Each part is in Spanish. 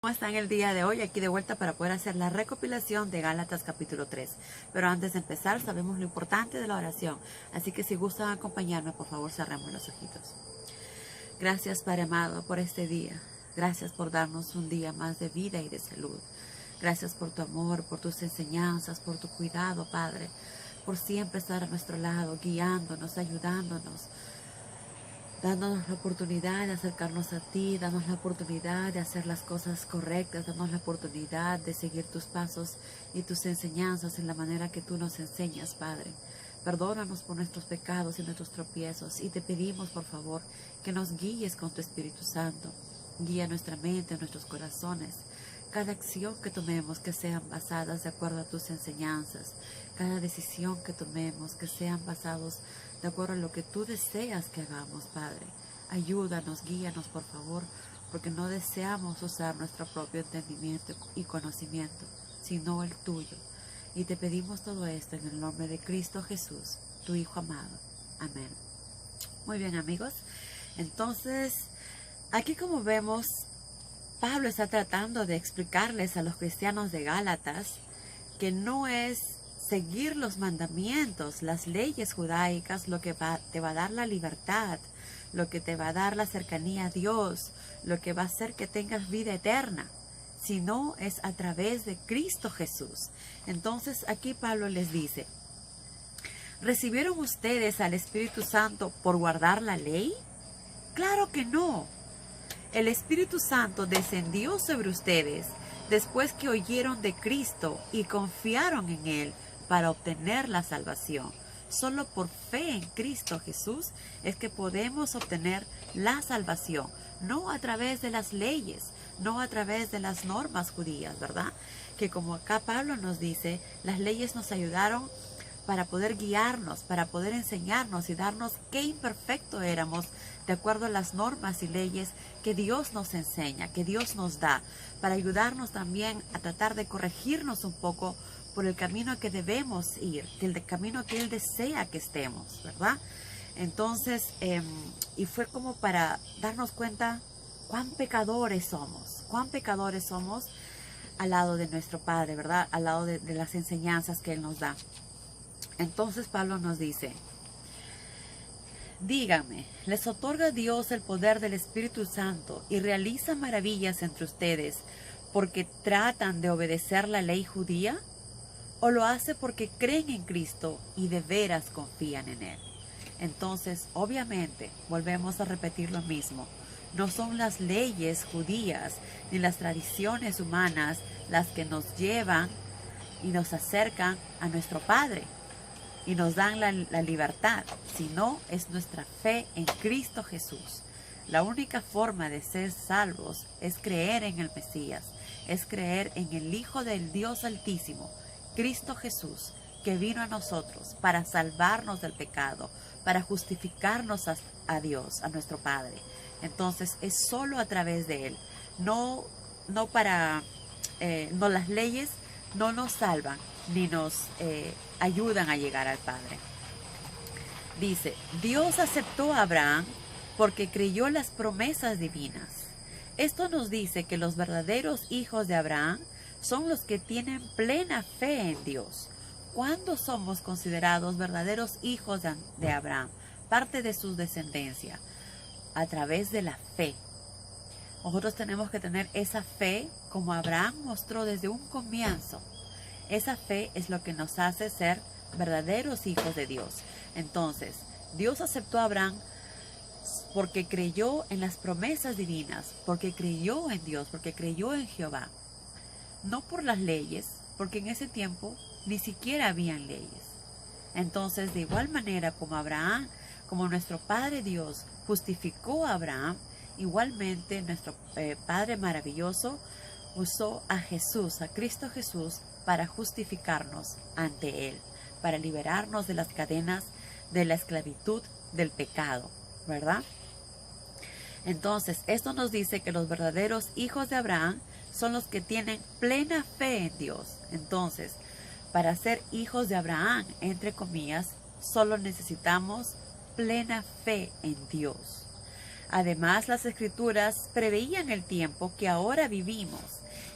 ¿Cómo están el día de hoy? Aquí de vuelta para poder hacer la recopilación de Gálatas capítulo 3. Pero antes de empezar, sabemos lo importante de la oración. Así que si gustan acompañarme, por favor, cerremos los ojitos. Gracias, Padre amado, por este día. Gracias por darnos un día más de vida y de salud. Gracias por tu amor, por tus enseñanzas, por tu cuidado, Padre. Por siempre estar a nuestro lado, guiándonos, ayudándonos, dándonos la oportunidad de acercarnos a ti, dándonos la oportunidad de hacer las cosas correctas, dándonos la oportunidad de seguir tus pasos y tus enseñanzas en la manera que tú nos enseñas, Padre. Perdónanos por nuestros pecados y nuestros tropiezos y te pedimos, por favor, que nos guíes con tu Espíritu Santo. Guía nuestra mente, nuestros corazones. Cada acción que tomemos que sean basadas de acuerdo a tus enseñanzas. Cada decisión que tomemos que sean basados de acuerdo a lo que tú deseas que hagamos, Padre. Ayúdanos, guíanos, por favor, porque no deseamos usar nuestro propio entendimiento y conocimiento, sino el tuyo. Y te pedimos todo esto en el nombre de Cristo Jesús, tu Hijo amado. Amén. Muy bien, amigos. Entonces, aquí como vemos, Pablo está tratando de explicarles a los cristianos de Gálatas que no es seguir los mandamientos, las leyes judaicas, lo que te va a dar la libertad, lo que te va a dar la cercanía a Dios, lo que va a hacer que tengas vida eterna, sino es a través de Cristo Jesús. Entonces aquí Pablo les dice, ¿recibieron ustedes al Espíritu Santo por guardar la ley? Claro que no. El Espíritu Santo descendió sobre ustedes después que oyeron de Cristo y confiaron en Él para obtener la salvación. Solo por fe en Cristo Jesús es que podemos obtener la salvación, no a través de las leyes, no a través de las normas judías, ¿verdad? Que como acá Pablo nos dice, las leyes nos ayudaron para poder guiarnos, para poder enseñarnos y darnos qué imperfecto éramos de acuerdo a las normas y leyes que Dios nos enseña, que Dios nos da, para ayudarnos también a tratar de corregirnos un poco por el camino que debemos ir, el camino que Él desea que estemos, ¿verdad? Entonces, y fue como para darnos cuenta cuán pecadores somos al lado de nuestro Padre, ¿verdad? Al lado de las enseñanzas que Él nos da. Entonces Pablo nos dice, díganme, ¿les otorga Dios el poder del Espíritu Santo y realiza maravillas entre ustedes porque tratan de obedecer la ley judía? ¿O lo hace porque creen en Cristo y de veras confían en Él? Entonces, obviamente, volvemos a repetir lo mismo. No son las leyes judías ni las tradiciones humanas las que nos llevan y nos acercan a nuestro Padre y nos dan la libertad, sino es nuestra fe en Cristo Jesús. La única forma de ser salvos es creer en el Mesías, es creer en el Hijo del Dios Altísimo, Cristo Jesús, que vino a nosotros para salvarnos del pecado, para justificarnos a Dios, a nuestro Padre. Entonces es solo a través de Él, no las leyes no nos salvan ni nos ayudan a llegar al Padre. Dice, Dios aceptó a Abraham porque creyó las promesas divinas. Esto nos dice que los verdaderos hijos de Abraham son los que tienen plena fe en Dios. ¿Cuándo somos considerados verdaderos hijos de Abraham? Parte de su descendencia, a través de la fe. Nosotros tenemos que tener esa fe como Abraham mostró desde un comienzo. Esa fe es lo que nos hace ser verdaderos hijos de Dios. Entonces, Dios aceptó a Abraham porque creyó en las promesas divinas, porque creyó en Dios, porque creyó en Jehová. No por las leyes, porque en ese tiempo ni siquiera habían leyes. Entonces, de igual manera como Abraham, como nuestro Padre Dios justificó a Abraham, igualmente nuestro Padre maravilloso usó a Jesús, a Cristo Jesús, para justificarnos ante Él, para liberarnos de las cadenas de la esclavitud del pecado, ¿verdad? Entonces, esto nos dice que los verdaderos hijos de Abraham son los que tienen plena fe en Dios. Entonces, para ser hijos de Abraham, entre comillas, solo necesitamos plena fe en Dios. Además, las Escrituras preveían el tiempo que ahora vivimos,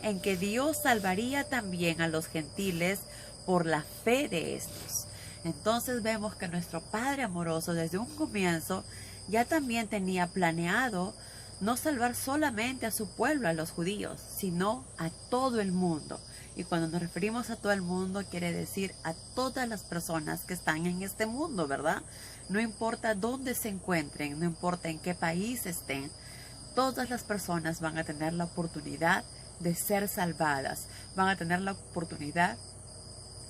en que Dios salvaría también a los gentiles por la fe de estos. Entonces vemos que nuestro Padre amoroso desde un comienzo ya también tenía planeado no salvar solamente a su pueblo, a los judíos, sino a todo el mundo. Y cuando nos referimos a todo el mundo, quiere decir a todas las personas que están en este mundo, ¿verdad? No importa dónde se encuentren, no importa en qué país estén, todas las personas van a tener la oportunidad de ser salvadas, van a tener la oportunidad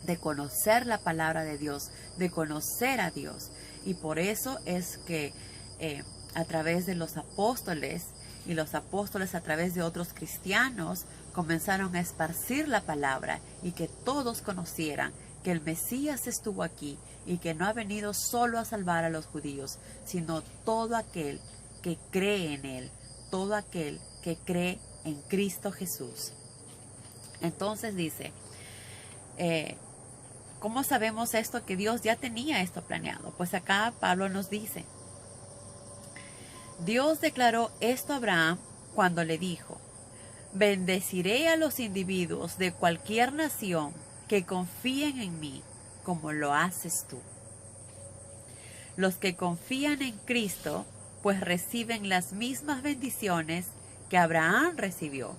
de conocer la palabra de Dios, de conocer a Dios. Y por eso es que a través de los apóstoles, y los apóstoles a través de otros cristianos, comenzaron a esparcir la palabra y que todos conocieran que el Mesías estuvo aquí y que no ha venido solo a salvar a los judíos, sino todo aquel que cree en Él, todo aquel que cree en Cristo Jesús. Entonces dice, ¿cómo sabemos esto? Que Dios ya tenía esto planeado. Pues acá Pablo nos dice, Dios declaró esto a Abraham cuando le dijo, bendeciré a los individuos de cualquier nación que confíen en mí como lo haces tú. Los que confían en Cristo, pues reciben las mismas bendiciones que Abraham recibió.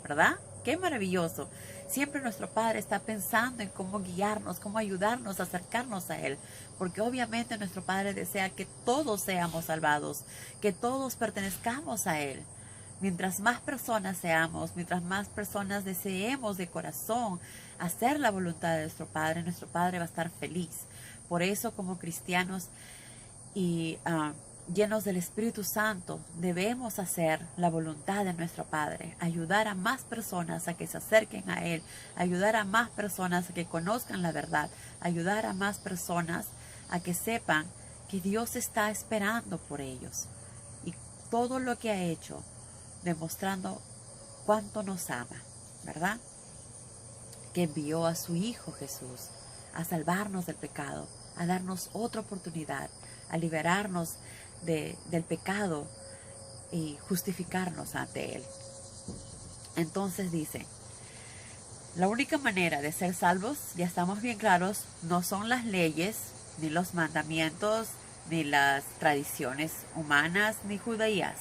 ¿Verdad? ¡Qué maravilloso! Siempre nuestro Padre está pensando en cómo guiarnos, cómo ayudarnos a acercarnos a Él. Porque obviamente nuestro Padre desea que todos seamos salvados, que todos pertenezcamos a Él. Mientras más personas seamos, mientras más personas deseemos de corazón hacer la voluntad de nuestro Padre va a estar feliz. Por eso, como cristianos y llenos del Espíritu Santo, debemos hacer la voluntad de nuestro Padre, ayudar a más personas a que se acerquen a Él, ayudar a más personas a que conozcan la verdad, ayudar a más personas a que sepan que Dios está esperando por ellos. Y todo lo que ha hecho, demostrando cuánto nos ama, ¿verdad? Que envió a su Hijo Jesús a salvarnos del pecado, a darnos otra oportunidad, a liberarnos del pecado y justificarnos ante Él. Entonces dice, la única manera de ser salvos, ya estamos bien claros, no son las leyes, ni los mandamientos, ni las tradiciones humanas, ni judaías,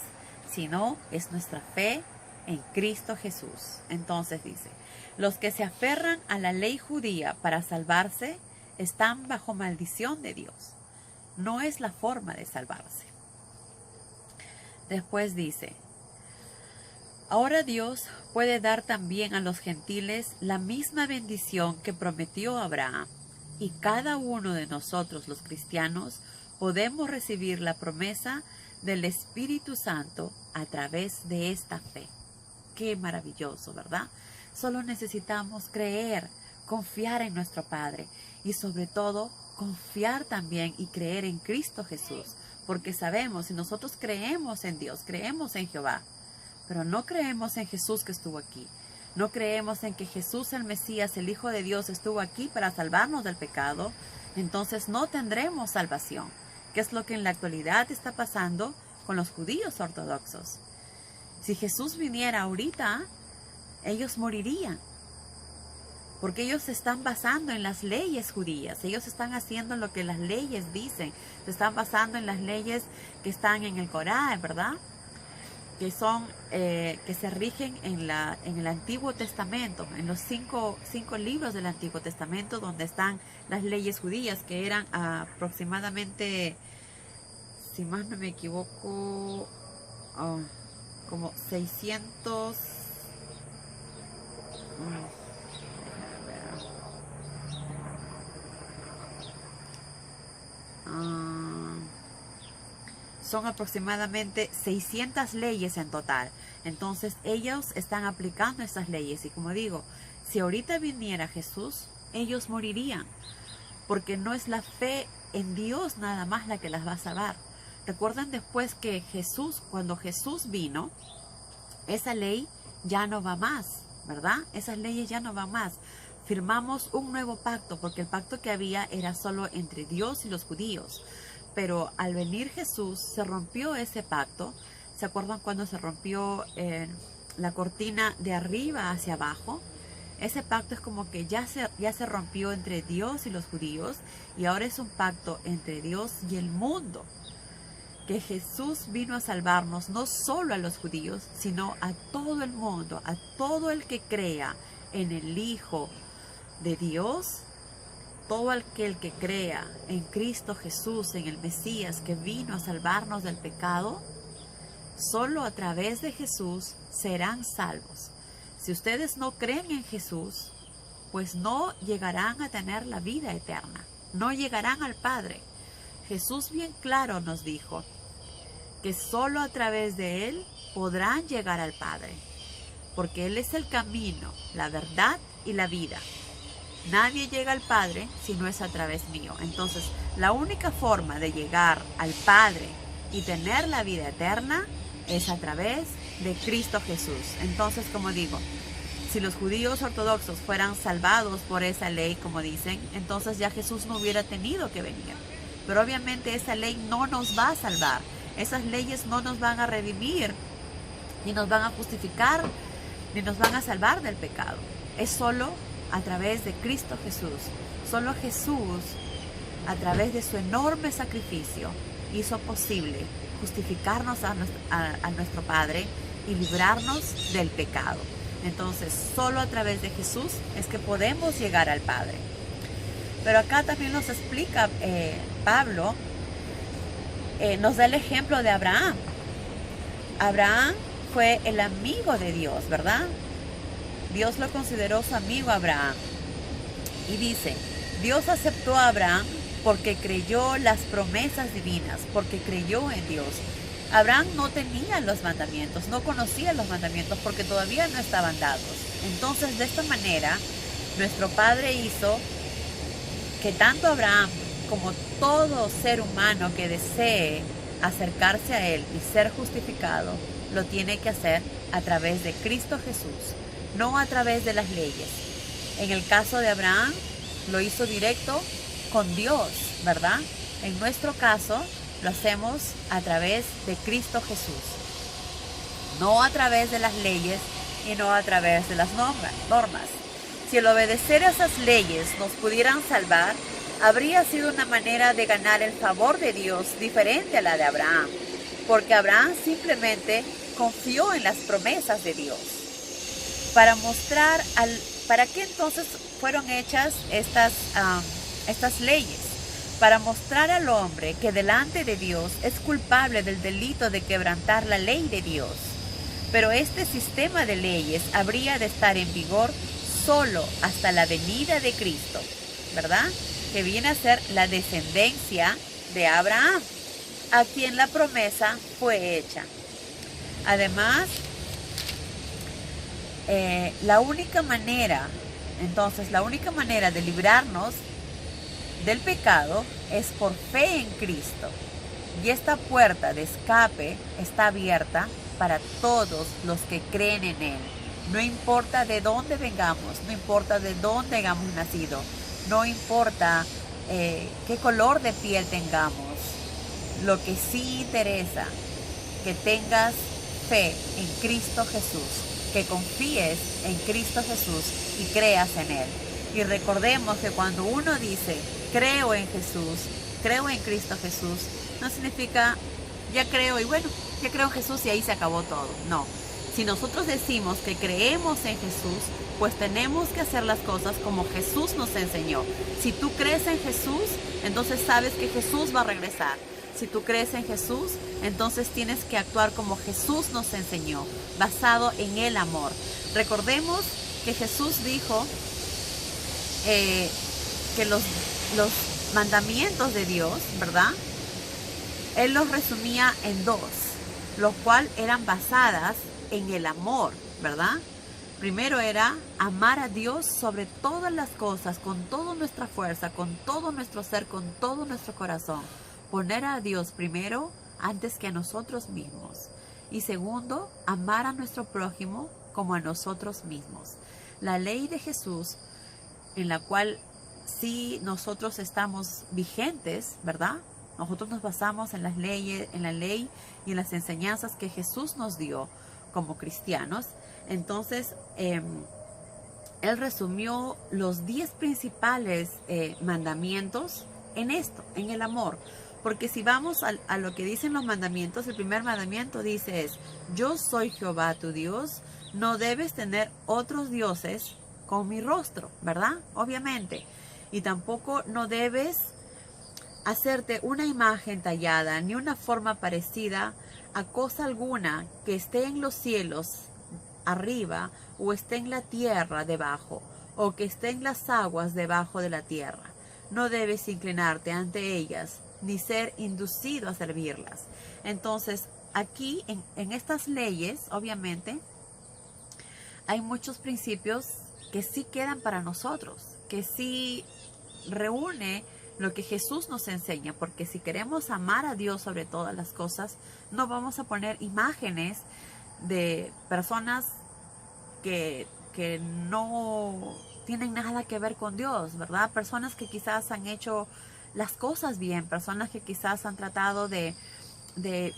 sino es nuestra fe en Cristo Jesús. Entonces dice, los que se aferran a la ley judía para salvarse están bajo maldición de Dios. No es la forma de salvarse. Después dice, ahora Dios puede dar también a los gentiles la misma bendición que prometió a Abraham. Y cada uno de nosotros, los cristianos, podemos recibir la promesa del Espíritu Santo a través de esta fe. Qué maravilloso, ¿verdad? Solo necesitamos creer, confiar en nuestro Padre y sobre todo confiar también y creer en Cristo Jesús, porque sabemos, si nosotros creemos en Dios, creemos en Jehová, pero no creemos en Jesús que estuvo aquí, no creemos en que Jesús el Mesías, el Hijo de Dios, estuvo aquí para salvarnos del pecado, entonces no tendremos salvación, que es lo que en la actualidad está pasando con los judíos ortodoxos. Si Jesús viniera ahorita, ellos morirían, porque ellos se están basando en las leyes judías, ellos están haciendo lo que las leyes dicen, se están basando en las leyes que están en el Corán, ¿verdad? Que son, que se rigen en el Antiguo Testamento, en los cinco libros del Antiguo Testamento, donde están las leyes judías, que eran aproximadamente, si más no me equivoco, como 600... son aproximadamente 600 leyes en total. Entonces ellos están aplicando estas leyes. Y como digo, si ahorita viniera Jesús, ellos morirían. Porque no es la fe en Dios nada más la que las va a salvar. Recuerden después que Jesús, cuando Jesús vino, esa ley ya no va más, ¿verdad? Esas leyes ya no van más. Firmamos un nuevo pacto, porque el pacto que había era solo entre Dios y los judíos. pero al venir Jesús se rompió ese pacto. ¿Se acuerdan cuando se rompió la cortina de arriba hacia abajo? Ese pacto es como que ya se rompió entre Dios y los judíos, y ahora es un pacto entre Dios y el mundo. Que Jesús vino a salvarnos no solo a los judíos, sino a todo el mundo, a todo el que crea en el Hijo de Dios. Todo aquel que crea en Cristo Jesús, en el Mesías que vino a salvarnos del pecado, solo a través de Jesús serán salvos. Si ustedes no creen en Jesús, pues no llegarán a tener la vida eterna, no llegarán al Padre. Jesús bien claro nos dijo que solo a través de Él podrán llegar al Padre, porque Él es el camino, la verdad y la vida. Nadie llega al Padre si no es a través mío. Entonces, la única forma de llegar al Padre y tener la vida eterna es a través de Cristo Jesús. Entonces, como digo, si los judíos ortodoxos fueran salvados por esa ley, como dicen, entonces ya Jesús no hubiera tenido que venir. Pero obviamente esa ley no nos va a salvar. Esas leyes no nos van a redimir, ni nos van a justificar, ni nos van a salvar del pecado. Es solo a través de Cristo Jesús. Solo Jesús, a través de su enorme sacrificio, hizo posible justificarnos a nuestro Padre y librarnos del pecado. Entonces, solo a través de Jesús es que podemos llegar al Padre. Pero acá también nos explica Pablo, nos da el ejemplo de Abraham. Abraham fue el amigo de Dios, ¿verdad? Dios lo consideró su amigo Abraham. Y dice, Dios aceptó a Abraham porque creyó las promesas divinas, porque creyó en Dios. Abraham no tenía los mandamientos, no conocía los mandamientos porque todavía no estaban dados. Entonces, de esta manera, nuestro Padre hizo que tanto Abraham como todo ser humano que desee acercarse a Él y ser justificado, lo tiene que hacer a través de Cristo Jesús, no a través de las leyes. En el caso de Abraham, lo hizo directo con Dios, ¿verdad? En nuestro caso, lo hacemos a través de Cristo Jesús, no a través de las leyes y no a través de las normas. Si el obedecer a esas leyes nos pudieran salvar, habría sido una manera de ganar el favor de Dios diferente a la de Abraham, porque Abraham simplemente confió en las promesas de Dios. ¿Para qué entonces fueron hechas estas leyes? Para mostrar al hombre que delante de Dios es culpable del delito de quebrantar la ley de Dios. Pero este sistema de leyes habría de estar en vigor solo hasta la venida de Cristo, ¿verdad? Que viene a ser la descendencia de Abraham, a quien la promesa fue hecha. Además, la única manera de librarnos del pecado es por fe en Cristo. Y esta puerta de escape está abierta para todos los que creen en Él. No importa de dónde vengamos, no importa de dónde hayamos nacido, no importa qué color de piel tengamos. Lo que sí interesa, que tengas fe en Cristo Jesús, que confíes en Cristo Jesús y creas en Él. Y recordemos que cuando uno dice, creo en Jesús, creo en Cristo Jesús, no significa, ya creo y bueno, ya creo en Jesús y ahí se acabó todo. No. Si nosotros decimos que creemos en Jesús, pues tenemos que hacer las cosas como Jesús nos enseñó. Si tú crees en Jesús, entonces sabes que Jesús va a regresar. Si tú crees en Jesús, entonces tienes que actuar como Jesús nos enseñó, basado en el amor. Recordemos que Jesús dijo que los mandamientos de Dios, ¿verdad? Él los resumía en dos, los cuales eran basadas en el amor, ¿verdad? Primero era amar a Dios sobre todas las cosas, con toda nuestra fuerza, con todo nuestro ser, con todo nuestro corazón. Poner a Dios primero antes que a nosotros mismos. Y segundo, amar a nuestro prójimo como a nosotros mismos. La ley de Jesús, en la cual sí nosotros estamos vigentes, ¿verdad? Nosotros nos basamos en las leyes, en la ley y en las enseñanzas que Jesús nos dio como cristianos. Entonces, Él resumió los 10 principales mandamientos en esto, en el amor. Porque si vamos a lo que dicen los mandamientos, el primer mandamiento dice es: yo soy Jehová tu Dios, no debes tener otros dioses con mi rostro, ¿verdad? Obviamente. Y tampoco no debes hacerte una imagen tallada ni una forma parecida a cosa alguna que esté en los cielos arriba o esté en la tierra debajo o que esté en las aguas debajo de la tierra. No debes inclinarte ante ellas ni ser inducido a servirlas. Entonces, aquí en estas leyes, obviamente, hay muchos principios que sí quedan para nosotros, que sí reúne lo que Jesús nos enseña, porque si queremos amar a Dios sobre todas las cosas, no vamos a poner imágenes de personas que no tienen nada que ver con Dios, ¿verdad? Personas que quizás han hecho las cosas bien, personas que quizás han tratado de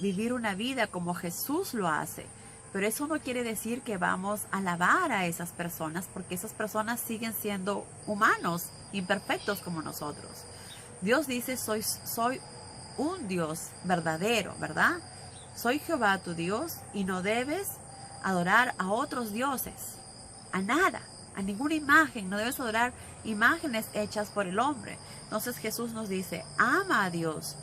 vivir una vida como Jesús lo hace. Pero eso no quiere decir que vamos a alabar a esas personas, porque esas personas siguen siendo humanos, imperfectos como nosotros. Dios dice: soy un Dios verdadero, ¿verdad? Soy Jehová tu Dios y no debes adorar a otros dioses, a nada, a ninguna imagen. No debes adorar imágenes hechas por el hombre. Entonces Jesús nos dice: ama a Dios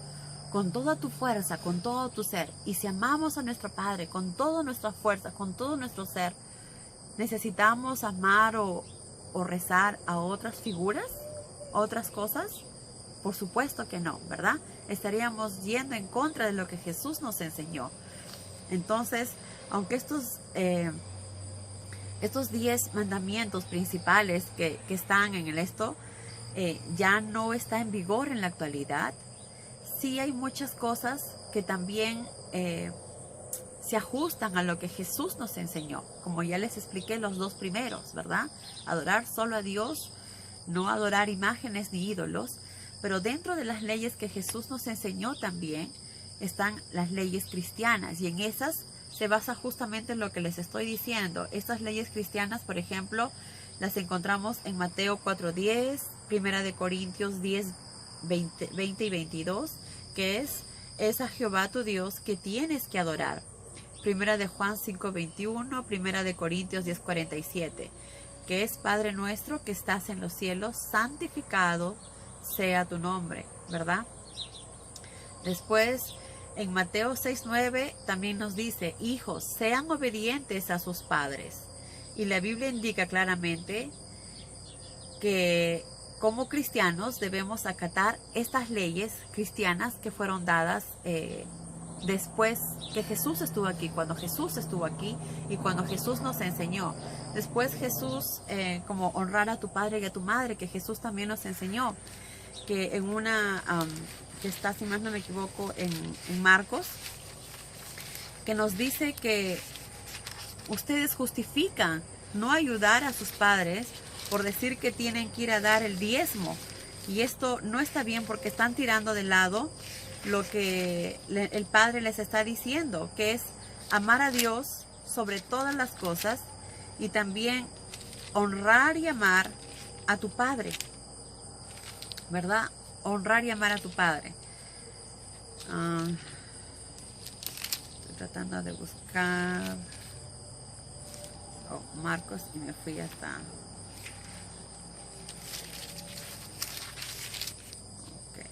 con toda tu fuerza, con todo tu ser. Y si amamos a nuestro Padre con toda nuestra fuerza, con todo nuestro ser, ¿necesitamos amar o rezar a otras figuras, otras cosas? Por supuesto que no, ¿verdad? Estaríamos yendo en contra de lo que Jesús nos enseñó. Entonces, aunque estos 10 mandamientos principales que están en esto ya no está en vigor en la actualidad, sí hay muchas cosas que también se ajustan a lo que Jesús nos enseñó. Como ya les expliqué, los 2 primeros, ¿verdad? Adorar solo a Dios, no adorar imágenes ni ídolos. Pero dentro de las leyes que Jesús nos enseñó también están las leyes cristianas, y en esas se basa justamente en lo que les estoy diciendo. Estas leyes cristianas, por ejemplo, las encontramos en Mateo 4:10, Primera de Corintios 10, 20 y 22, que es a Jehová tu Dios que tienes que adorar. Primera de Juan 5:21, Primera de Corintios 10:47, que es: Padre nuestro que estás en los cielos, santificado sea tu nombre, ¿verdad? Después, en Mateo 6:9 también nos dice: hijos, sean obedientes a sus padres. Y la Biblia indica claramente que como cristianos debemos acatar estas leyes cristianas que fueron dadas después que Jesús estuvo aquí, cuando Jesús estuvo aquí y cuando Jesús nos enseñó. Después Jesús, como honrar a tu padre y a tu madre, que Jesús también nos enseñó, que en una, que está, si más no me equivoco, en Marcos, que nos dice que ustedes justifican no ayudar a sus padres por decir que tienen que ir a dar el diezmo. Y esto no está bien, porque están tirando de lado lo que el Padre les está diciendo, que es amar a Dios sobre todas las cosas y también honrar y amar a tu Padre, ¿verdad? Honrar y amar a tu Padre. Estoy tratando de buscar Marcos y me fui hasta... Ok.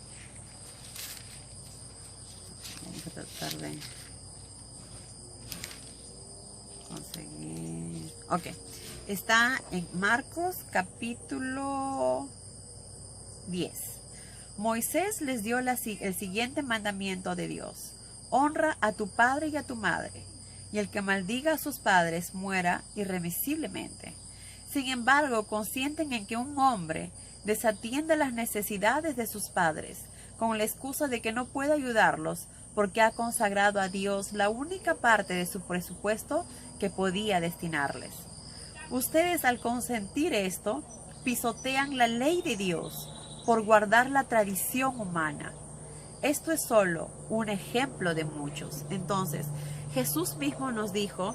Vamos a tratar de conseguir... Ok. Está en Marcos capítulo 10. Moisés les dio el siguiente mandamiento de Dios: honra a tu padre y a tu madre, y el que maldiga a sus padres muera irremisiblemente. Sin embargo, consienten en que un hombre desatienda las necesidades de sus padres con la excusa de que no puede ayudarlos porque ha consagrado a Dios la única parte de su presupuesto que podía destinarles. Ustedes, al consentir esto, pisotean la ley de Dios por guardar la tradición humana. esto es solo un ejemplo de muchos. Entonces, Jesús mismo nos dijo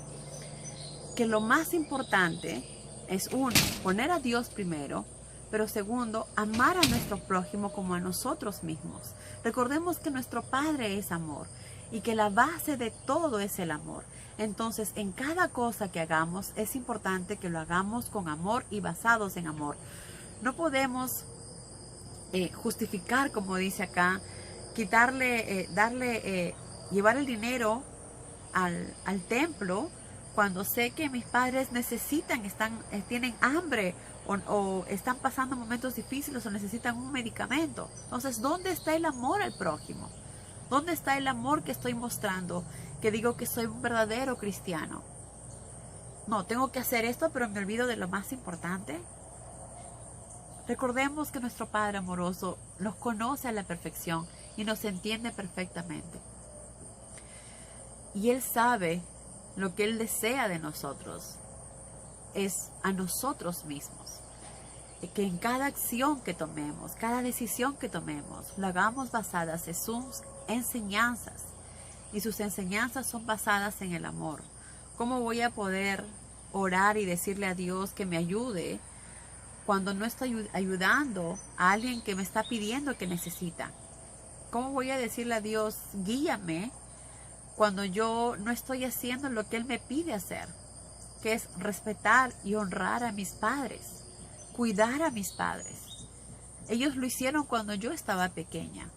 que lo más importante es, uno, poner a Dios primero, pero segundo, amar a nuestro prójimo como a nosotros mismos. Recordemos que nuestro Padre es amor y que la base de todo es el amor. Entonces, en cada cosa que hagamos es importante que lo hagamos con amor y basados en amor. No podemos justificar, como dice acá, llevar el dinero al templo cuando sé que mis padres necesitan, tienen hambre o están pasando momentos difíciles o necesitan un medicamento. Entonces, ¿dónde está el amor al prójimo? ¿Dónde está el amor que estoy mostrando? Que digo que soy un verdadero cristiano. No, tengo que hacer esto, pero me olvido de lo más importante. Recordemos que nuestro Padre amoroso nos conoce a la perfección y nos entiende perfectamente. Y Él sabe lo que Él desea de nosotros, es a nosotros mismos. Que en cada acción que tomemos, cada decisión que tomemos, lo hagamos basadas en sus enseñanzas. Y sus enseñanzas son basadas en el amor. ¿Cómo voy a poder orar y decirle a Dios que me ayude cuando no estoy ayudando a alguien que me está pidiendo que necesita? ¿Cómo voy a decirle a Dios, guíame, cuando yo no estoy haciendo lo que Él me pide hacer? Que es respetar y honrar a mis padres, cuidar a mis padres. Ellos lo hicieron cuando yo estaba pequeña,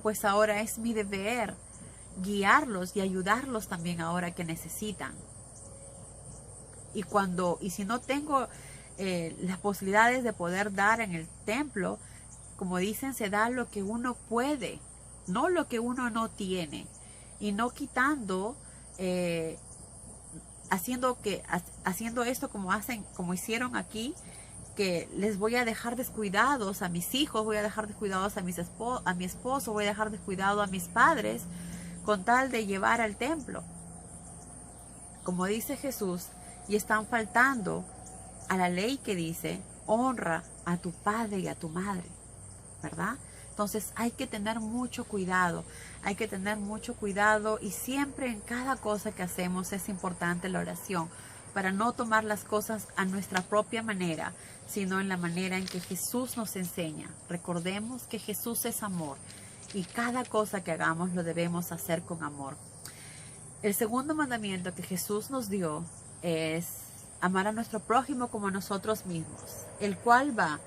pues ahora es mi deber guiarlos y ayudarlos también ahora que necesitan. Y si no tengo las posibilidades de poder dar en el templo, como dicen, se da lo que uno puede, no lo que uno no tiene, y no quitando, haciendo esto como hicieron aquí, que les voy a dejar descuidados a mis hijos, voy a dejar descuidados a mi esposo, voy a dejar descuidado a mis padres, con tal de llevar al templo. Como dice Jesús, y están faltando a la ley que dice, honra a tu padre y a tu madre, ¿verdad? Entonces hay que tener mucho cuidado, y siempre en cada cosa que hacemos es importante la oración, para no tomar las cosas a nuestra propia manera, sino en la manera en que Jesús nos enseña. Recordemos que Jesús es amor y cada cosa que hagamos lo debemos hacer con amor. El segundo mandamiento que Jesús nos dio es amar a nuestro prójimo como a nosotros mismos, el cual va,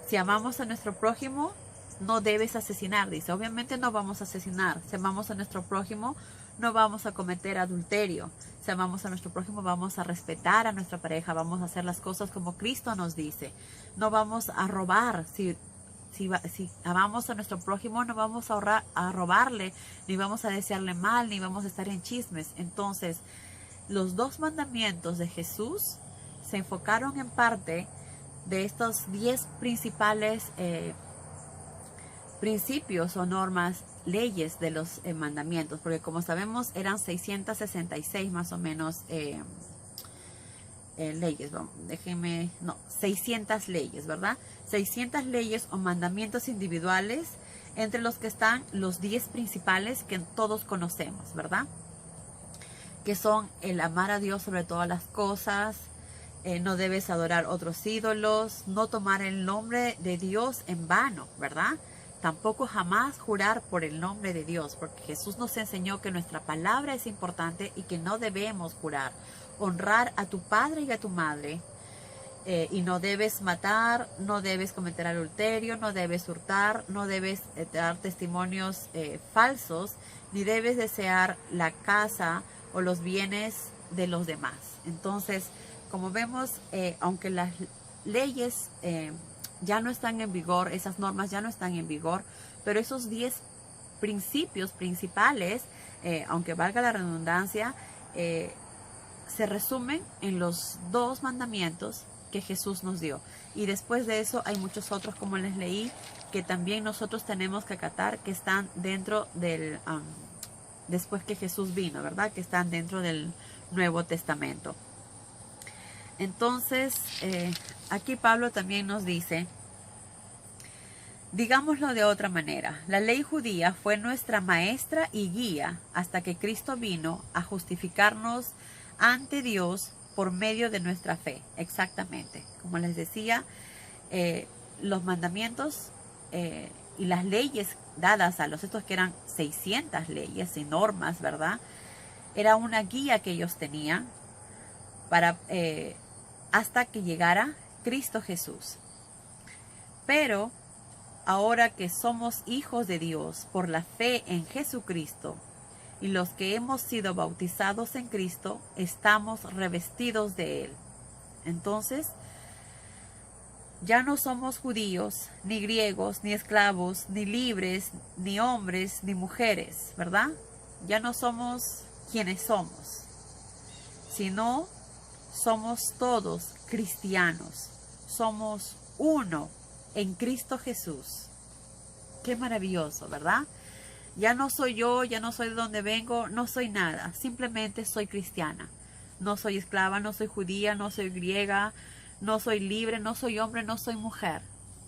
si amamos a nuestro prójimo, no debes asesinar, dice. Obviamente no vamos a asesinar. Si amamos a nuestro prójimo, no vamos a cometer adulterio. Si amamos a nuestro prójimo, vamos a respetar a nuestra pareja, vamos a hacer las cosas como Cristo nos dice. No vamos a robar. Si amamos a nuestro prójimo, no vamos a robarle, ni vamos a desearle mal, ni vamos a estar en chismes. Entonces, los dos mandamientos de Jesús se enfocaron en parte de estos 10 principales principios o normas, leyes de los mandamientos, porque como sabemos eran 666 más o menos leyes, 600 leyes, ¿verdad? 600 leyes o mandamientos individuales, entre los que están los 10 principales que todos conocemos, ¿verdad? Que son el amar a Dios sobre todas las cosas, no debes adorar otros ídolos, no tomar el nombre de Dios en vano, ¿verdad? Tampoco jamás jurar por el nombre de Dios, porque Jesús nos enseñó que nuestra palabra es importante y que no debemos jurar. Honrar a tu padre y a tu madre, y no debes matar, no debes cometer adulterio, no debes hurtar, no debes dar testimonios falsos, ni debes desear la casa o los bienes de los demás. Entonces, como vemos, aunque las leyes ya no están en vigor, esas normas ya no están en vigor, pero esos 10 principios principales, aunque valga la redundancia, se resumen en los 2 mandamientos que Jesús nos dio. Y después de eso hay muchos otros, como les leí, que también nosotros tenemos que acatar, que están dentro del, después que Jesús vino, ¿verdad? Que están dentro del Nuevo Testamento. Entonces, aquí Pablo también nos dice Digámoslo de otra manera, la ley judía fue nuestra maestra y guía hasta que Cristo vino a justificarnos ante Dios por medio de nuestra fe. Exactamente. Como les decía, los mandamientos y las leyes dadas a los estos, que eran 600 leyes y normas, ¿verdad? Era una guía que ellos tenían para hasta que llegara Cristo Jesús. Pero ahora que somos hijos de Dios por la fe en Jesucristo y los que hemos sido bautizados en Cristo, estamos revestidos de Él. Entonces, ya no somos judíos, ni griegos, ni esclavos, ni libres, ni hombres, ni mujeres, ¿verdad? Ya no somos quienes somos, sino somos todos cristianos. Somos uno en Cristo Jesús. Qué maravilloso, ¿verdad? Ya no soy yo, ya no soy de donde vengo, no soy nada. Simplemente soy cristiana. No soy esclava, no soy judía, no soy griega, no soy libre, no soy hombre, no soy mujer.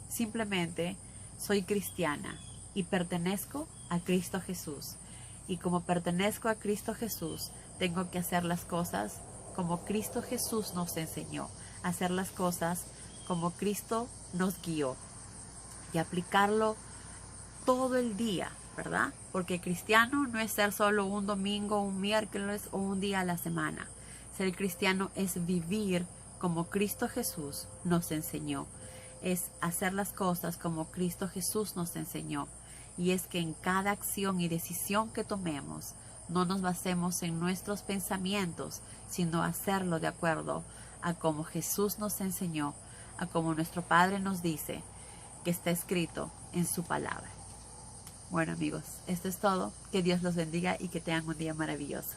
Simplemente soy cristiana y pertenezco a Cristo Jesús. Y como pertenezco a Cristo Jesús, tengo que hacer las cosas como Cristo Jesús nos enseñó. Hacer las cosas como Cristo nos guió. Y aplicarlo todo el día, ¿verdad? Porque cristiano no es ser solo un domingo, un miércoles o un día a la semana. Ser cristiano es vivir como Cristo Jesús nos enseñó. Es hacer las cosas como Cristo Jesús nos enseñó. Y es que en cada acción y decisión que tomemos, no nos basemos en nuestros pensamientos, sino hacerlo de acuerdo a como Jesús nos enseñó, a como nuestro Padre nos dice, que está escrito en su palabra. Bueno amigos, esto es todo. Que Dios los bendiga y que tengan un día maravilloso.